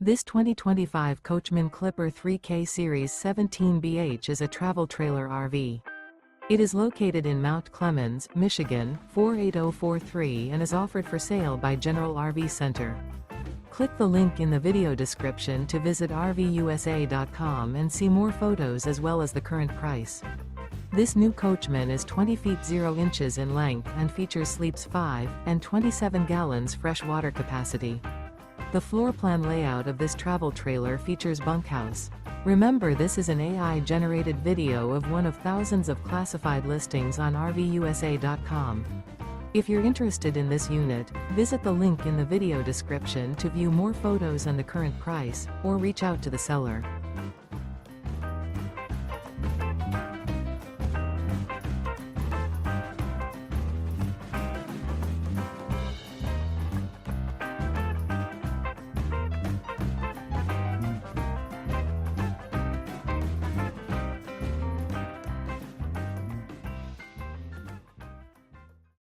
This 2025 Coachmen Clipper 3K Series 17BH is a travel trailer RV. It is located in Mount Clemens, Michigan, 48043 and is offered for sale by General RV Center. Click the link in the video description to visit RVUSA.com and see more photos as well as the current price. This new Coachmen is 20 feet 0 inches in length and features sleeps 5 and 27 gallons fresh water capacity. The floor plan layout of this travel trailer features bunkhouse. Remember, this is an AI-generated video of one of thousands of classified listings on RVUSA.com. If you're interested in this unit, visit the link in the video description to view more photos and the current price, or reach out to the seller.